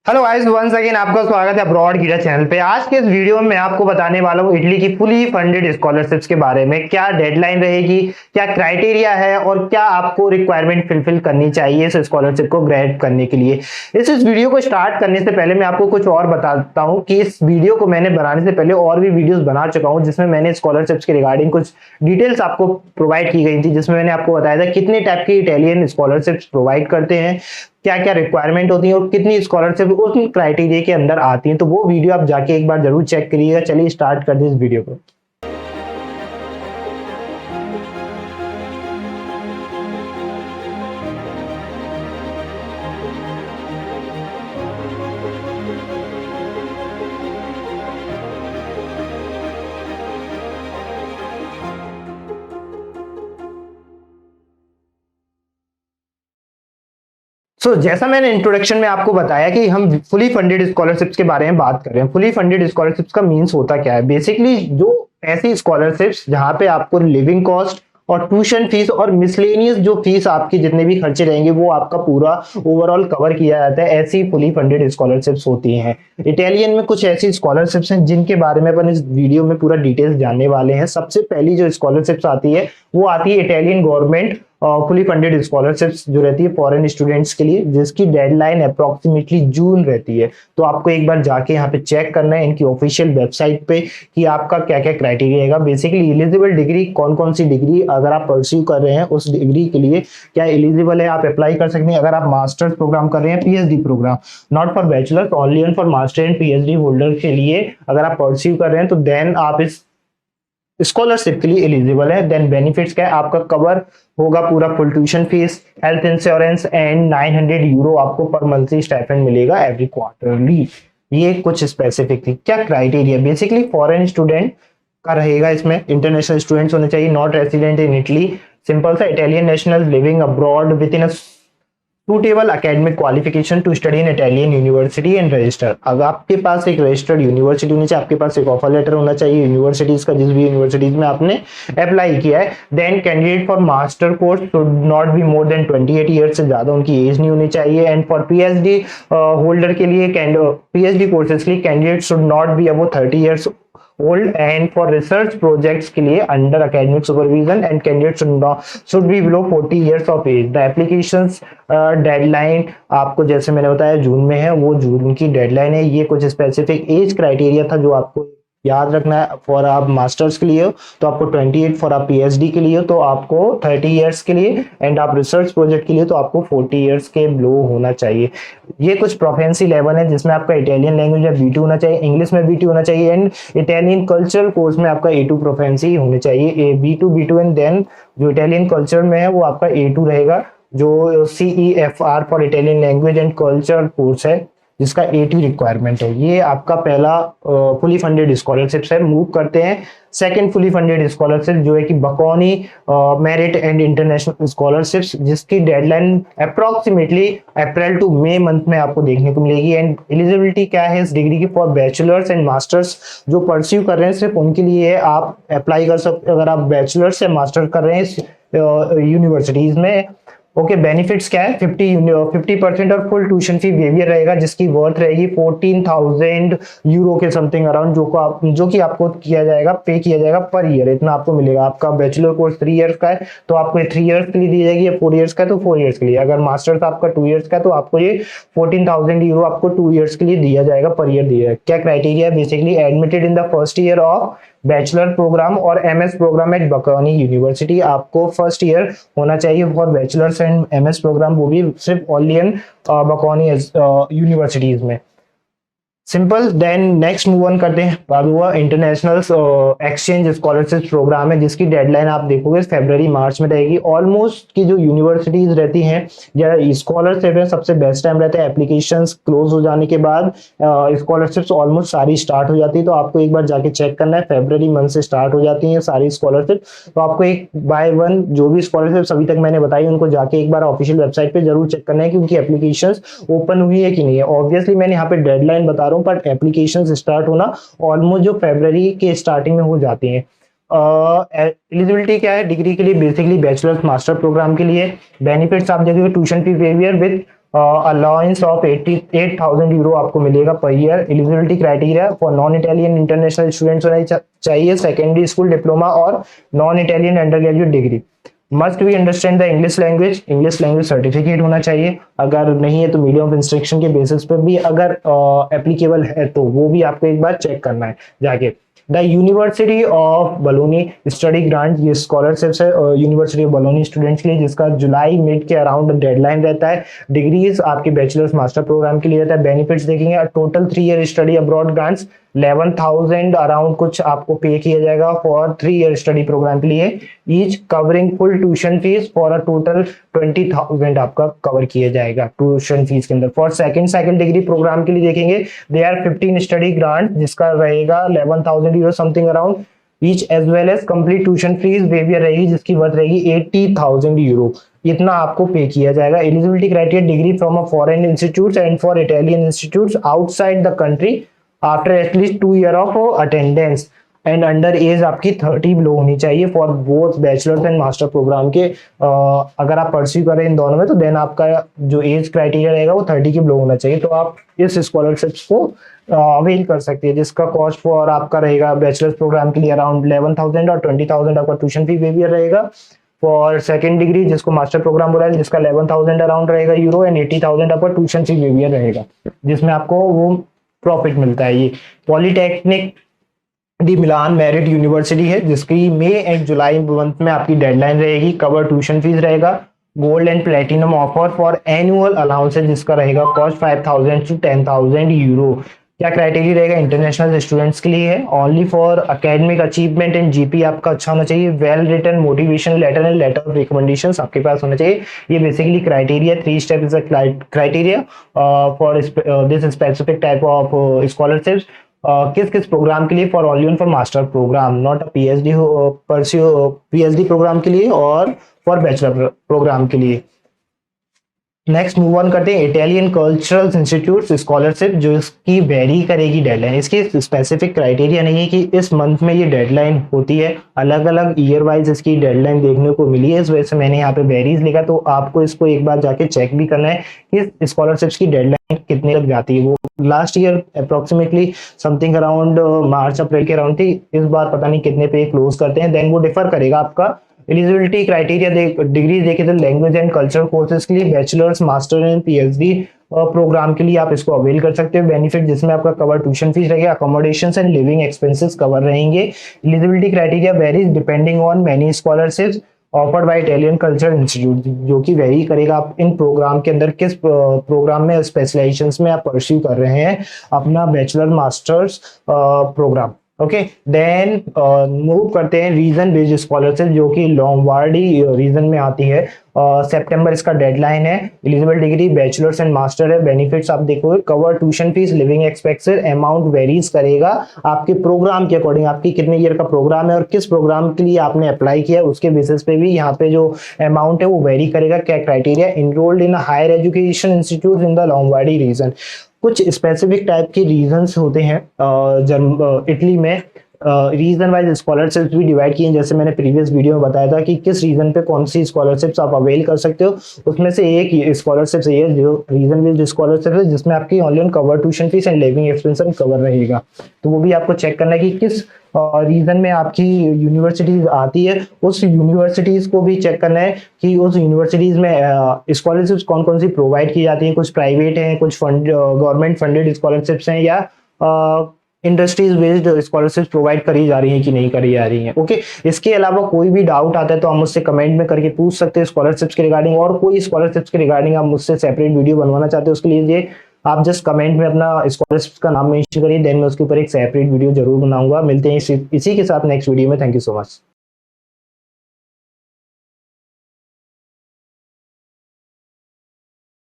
Hello guys, once again आपका स्वागत है अब्रॉड कीड़ा चैनल पे। आज के इस वीडियो में मैं आपको बताने वाला हूँ इटली की फुली फंडेड स्कॉलरशिप्स के बारे में। क्या डेडलाइन रहेगी, क्या क्राइटेरिया है और क्या आपको रिक्वायरमेंट फिलफिल करनी चाहिए इस स्कॉलरशिप को ग्रैब करने के लिए। इस वीडियो को स्टार्ट करने से पहले मैं आपको कुछ और बताता हूँ कि इस वीडियो को मैंने बनाने से पहले और भी वीडियोस बना चुका हूँ जिसमें मैंने स्कॉलरशिप्स के रिगार्डिंग कुछ डिटेल्स आपको प्रोवाइड की गई थी, जिसमें मैंने आपको बताया था कितने टाइप की इटालियन स्कॉलरशिप्स प्रोवाइड करते हैं, क्या क्या रिक्वायरमेंट होती है और कितनी स्कॉलरशिप उस क्राइटेरिया के अंदर आती है। तो वो वीडियो आप जाके एक बार जरूर चेक करिएगा। चलिए स्टार्ट कर दे इस वीडियो को। जैसा मैंने इंट्रोडक्शन में आपको बताया कि हम फुली फंडेड स्कॉलरशिप्स के बारे में बात कर रहे हैं। फुली फंडेड स्कॉलरशिप्स का मीन्स होता क्या है? बेसिकली जो ऐसी स्कॉलरशिप्स जहां पे आपको लिविंग कॉस्ट और ट्यूशन फीस और मिसलेनियस जो फीस आपकी जितने भी खर्चे रहेंगे वो आपका पूरा ओवरऑल कवर किया जाता है, ऐसी फुली फंडेड स्कॉलरशिप्स होती हैं। इटालियन में कुछ ऐसी स्कॉलरशिप्स हैं जिनके बारे में अपन इस वीडियो में पूरा डिटेल्स जानने वाले हैं। सबसे पहली जो स्कॉलरशिप्स आती है वो आती है Italian government fully funded scholarships जो रहती है फॉरेन स्टूडेंट्स के लिए, जिसकी डेडलाइन अप्रोक्सीमेटली जून रहती है। तो आपको एक बार जाके यहाँ पे चेक करना है इनकी ऑफिशियल वेबसाइट पे कि आपका क्या क्या क्राइटेरिया रहेगा। बेसिकली एलिजिबल डिग्री कौन कौन सी डिग्री अगर आप परस्यू कर रहे हैं उस डिग्री के लिए क्या एलिजिबल है, आप अप्लाई कर सकते हैं। अगर आप मास्टर्स प्रोग्राम कर रहे हैं, PhD programme, not for bachelor, only and for master and PhD holder के लिए अगर आप परस्यू कर रहे हैं तो देन आप इस स्कॉलरशिप के लिए एलिजिबल है। देन बेनिफिट्स क्या है, आपका कवर होगा पूरा full tuition fees, health insurance and 900 euro आपको पर मंथली स्टाइपेंड मिलेगा एवरी क्वार्टरली। ये कुछ स्पेसिफिक थी। क्या क्राइटेरिया? बेसिकली फॉरेन स्टूडेंट का रहेगा, इसमें इंटरनेशनल स्टूडेंट्स होने चाहिए, not resident in Italy, simple सा Italian national living abroad with in a suitable academic qualification to study in Italian university and register। अगर आपके पास एक रजिस्टर्ड यूनिवर्सिटी होनी चाहिए, आपके पास एक ऑफर लेटर होना चाहिए यूनिवर्सिटीज का, जिस भी यूनिवर्सिटीज में आपने अप्लाई किया है। Then candidate for master course should not be more than 28 years, से ज्यादा उनकी एज नहीं होनी चाहिए। एंड फॉर पीएचडी होल्डर के लिए, पीएचडी कोर्सेज के लिए candidate should not be above 30 years old, and for research projects के लिए under academic supervision and candidate should be below 40 years of age। the applications deadline आपको जैसे मैंने बताया जून में है, वो जून की डेडलाइन है। ये कुछ स्पेसिफिक एज क्राइटेरिया था जो आपको याद रखना है। फॉर आप मास्टर्स के लिए हो तो आपको 28, फॉर आप पीएचडी के लिए हो तो आपको 30 इयर्स के लिए, एंड आप रिसर्च प्रोजेक्ट के लिए तो आपको 40 इयर्स के बिलो होना चाहिए। ये कुछ प्रोफेंसी लेवल है जिसमें आपका इटालियन लैंग्वेज में B2 होना चाहिए, इंग्लिश में B2 होना चाहिए, एंड इटालियन कल्चरल कोर्स में आपका A2 प्रोफेंसी होनी चाहिए। B2 एंड देन जो इटालियन कल्चर में है वो आपका A2 रहेगा। जो CEFR for Italian language and culture course है जिसका A2 रिक्वायरमेंट है। ये आपका पहला फुली फंडेड स्कॉलरशिप्स है। मूव करते हैं सेकंड फुली फंडेड स्कॉलरशिप जो है कि Bocconi merit and international scholarships, जिसकी deadline approximately April to May month में आपको देखने को मिलेगी। एंड एलिजिबिलिटी क्या है इस डिग्री की? फॉर बैचलर्स एंड मास्टर्स जो परस्यू कर रहे हैं सिर्फ उनके लिए आप अप्लाई कर सकते। अगर आप बैचलर्स या मास्टर कर रहे हैं यूनिवर्सिटीज में, ओके। बेनिफिट्स क्या है? 50% और फुल ट्यूशन फी वेवियर रहेगा, जिसकी वर्थ रहेगी 14,000 यूरो के समथिंग अराउंड, जो कि आपको किया जाएगा, पे किया जाएगा पर ईयर। इतना आपको मिलेगा। आपका बैचलर कोर्स 3 इयर्स का है तो आपको 3 इयर्स के लिए दी जाएगी, या 4 इयर्स का है तो 4 इयर्स के लिए। अगर मास्टर्स आपका 2 इयर्स का है तो आपको ये 14,000 यूरो आपको 2 इयर्स के लिए दिया जाएगा, पर ईयर दिया जाएगा। क्या क्राइटेरिया है? Basically admitted in the first year of bachelor programme और MS programme at Bocconi university. आपको फर्स्ट ईयर होना चाहिए for bachelors and MS programme, वो भी सिर्फ ओनली इन बकौनी यूनिवर्सिटीज में। Simple. Then next move on करते हैं। बाद हुआ इंटरनेशनल एक्सचेंज स्कॉलरशिप प्रोग्राम है, जिसकी डेडलाइन आप देखोगे फरवरी मार्च में रहेगी। ऑलमोस्ट की जो यूनिवर्सिटीज रहती हैं या स्कॉलरशिप है, सबसे बेस्ट टाइम रहता है एप्लीकेशंस क्लोज हो जाने के बाद। स्कॉलरशिप्स ऑलमोस्ट सारी स्टार्ट हो जाती है, तो आपको एक बार जाके चेक करना है। फरवरी मंथ से स्टार्ट हो जाती है सारी स्कॉलरशिप, तो आपको एक बाय वन जो भी स्कॉलरशिप अभी तक मैंने बताई उनको जाके एक बार ऑफिशियल वेबसाइट पे जरूर चेक करना है कि उनकी एप्लीकेशंस ओपन हुई है कि नहीं है। ऑब्वियसली मैंने यहाँ पे डेडलाइन बता रहा हूँ, पर एप्लीकेशंस स्टार्ट होना ऑलमोस्ट जो फरवरी के स्टार्टिंग में हो जाती है। एलिजिबिलिटी क्या है डिग्री के लिए? बेसिकली बैचलर्स मास्टर प्रोग्राम के लिए। बेनिफिट्स आप देखोगे tuition fee waiver with allowance of 88,000 euro आपको मिलेगा per year. Eligibility criteria for non Italian international students होना चाहिए सेकेंडरी स्कूल डिप्लोमा और non Italian under graduate degree. Must be understand the English language certificate होना चाहिए, अगर नहीं है तो मीडियम ऑफ इंस्ट्रक्शन के बेसिस पर भी अगर एप्लीकेबल है तो वो भी आपको एक बार चेक करना है जाके। The university of बलोनी study grant, ये स्कॉलरशिप्स है यूनिवर्सिटी ऑफ बलोनी स्टूडेंट्स के लिए, जिसका जुलाई मिड के अराउंड डेडलाइन रहता है। डिग्रीज आपके बैचलर्स मास्टर प्रोग्राम के लिए रहता है। बेनिफिट्स देखेंगे, total 3 year study abroad grants 11,000 around कुछ आपको पे किया जाएगा फॉर 3 ईयर स्टडी प्रोग्राम के लिए, each covering full tuition fee for a total 20,000 आपका कवर किया जाएगा ट्यूशन फीस के अंदर। For second cycle degree programme के लिए देखेंगे, दे आर 15 स्टडी ग्रांट जिसका रहेगा 11,000 euro something around each, as well as complete tuition fee waiver रहेगी जिसकी वर्थ रहेगी 80,000 यूरो। इतना आपको पे किया जाएगा। Eligibility criteria, degree from a foreign institute and for Italian institute outside the country after at least 2 year of attendance and under age आपकी 30 below होनी चाहिए for both bachelors and master programme के। अगर आप परस्यू करें इन दोनों में तो देन आपका जो एज क्राइटेरिया रहेगा वो 30 के बिलो होना चाहिए, तो आप इस स्कॉलरशिप्स को अवेल कर सकते हैं, जिसका कॉस्ट फॉर आपका रहेगा बैचलर्स प्रोग्राम के लिए अराउंड 11,000 और 20,000 आपका ट्यूशन फी वेवियर रहेगा। फॉर सेकंड डिग्री जिसको मास्टर प्रोग्राम बोला है जिसका 11,000 अराउंड रहेगा यूरो एंड 80,000 आपका ट्यूशन फी वेवियर रहेगा, जिसमें आपको वो प्रॉफिट मिलता है। ये पॉलीटेक्निक दी मिलान मेरिट यूनिवर्सिटी है जिसकी मई एंड जुलाई मंथ में आपकी डेडलाइन रहेगी। कवर ट्यूशन फीस रहेगा। Gold and platinum offer for annual allowance जिसका रहेगा कॉस्ट 5,000 to 10,000 यूरो। क्या क्राइटेरिया रहेगा, इंटरनेशनल स्टूडेंट्स के लिए है, only for academic achievement and GP आपका अच्छा होना चाहिए, well written motivation letter and letter of recommendations आपके पास होना चाहिए। ये basically criteria 3 step is a criteria for this specific type of scholarships. किस किस प्रोग्राम के लिए, for only for master program, not a PhD PhD program के लिए और फॉर बैचलर प्रोग्राम के लिए। नेक्स्ट मूव ऑन करते हैं इटालियन कल्चरल इंस्टीट्यूट स्कॉलरशिप, जो इसकी वेरी करेगी डेडलाइन। इसकी स्पेसिफिक क्राइटेरिया नहीं है कि इस मंथ में ये डेडलाइन होती है, अलग अलग ईयर वाइज इसकी डेडलाइन देखने को मिली है, इस वजह से मैंने यहाँ पे वेरीज लिखा। तो आपको इसको एक बार जाके चेक भी करना है कि स्कॉलरशिप्स की डेडलाइन कितने तक जाती है। वो last year approximately something around March April के अराउंड थी, इस बार पता नहीं कितने पे क्लोज करते हैं, देन वो डिफर करेगा आपका। एलिजिबिलिटी क्राइटेरिया डिग्री देखे तो लैंग्वेज एंड कल्चरल कोर्सेज के लिए bachelors master and PhD program के लिए आप इसको अवेल कर सकते हो। बेनिफिट जिसमें आपका कवर ट्यूशन फीस रहेगा, accommodation and living expenses cover रहेंगे। Eligibility criteria varies depending on many scholarships offered by Italian cultural institute, जो कि वेरी करेगा आप इन प्रोग्राम के अंदर किस प्रोग्राम में स्पेशलाइजेशंस में आप परस्यू कर रहे हैं अपना bachelor masters program. Okay, then move करते हैं रीजन बेस्ड स्कॉलरशिप, जो कि लॉम्बार्डी रीजन में आती है। सितंबर इसका डेडलाइन है। Eligible degree bachelors and master है। बेनिफिट्स आप देखोगे, cover tuition fees, living expenses, amount varies करेगा आपके प्रोग्राम के अकॉर्डिंग, आपकी कितने ईयर का प्रोग्राम है और किस प्रोग्राम के लिए आपने अप्लाई किया है उसके बेसिस पे भी यहाँ पे जो अमाउंट है वो वेरी करेगा। क्या criteria, enrolled in higher education institute in the Lombardy region. कुछ स्पेसिफिक टाइप के रीजंस होते हैं इटली में, रीजन वाइज स्कॉलरशिप्स भी डिवाइड किए, जैसे मैंने प्रीवियस वीडियो में बताया था कि किस रीजन पे कौन सी स्कॉलरशिप्स आप अवेल कर सकते हो। उसमें से एक स्कॉलरशिप ये जो रीजन बेस्ड स्कॉलरशिप है जिसमें आपकी only on cover tuition fees and living expenses cover रहेगा। तो वो भी आपको चेक करना है कि किस रीजन में आपकी यूनिवर्सिटीज आती है, उस यूनिवर्सिटीज को भी चेक करना है कि उस यूनिवर्सिटीज में स्कॉलरशिप्स कौन कौन सी प्रोवाइड की जाती है। कुछ प्राइवेट हैं, कुछ गवर्नमेंट फंडेड स्कॉलरशिप्स हैं, या इंडस्ट्रीज बेस्ड स्कॉलरशिप प्रोवाइड करी जा रही है कि नहीं करी जा रही है। ओके, इसके अलावा कोई भी डाउट आता है तो आप मुझसे कमेंट में करके पूछ सकते हैं स्कॉलरशिप्स के रिगार्डिंग, और कोई स्कॉलरशिप्स के रिगार्डिंग आप मुझसे सेपरेट वीडियो बनवाना चाहते हो उसके लिए आप जस्ट कमेंट में अपना स्कॉलरशिप का नाम मेंशन करिए, देन मैं उसके ऊपर एक सेपरेट वीडियो जरूर बनाऊंगा। मिलते हैं इसी के साथ नेक्स्ट वीडियो में। Thank you so much.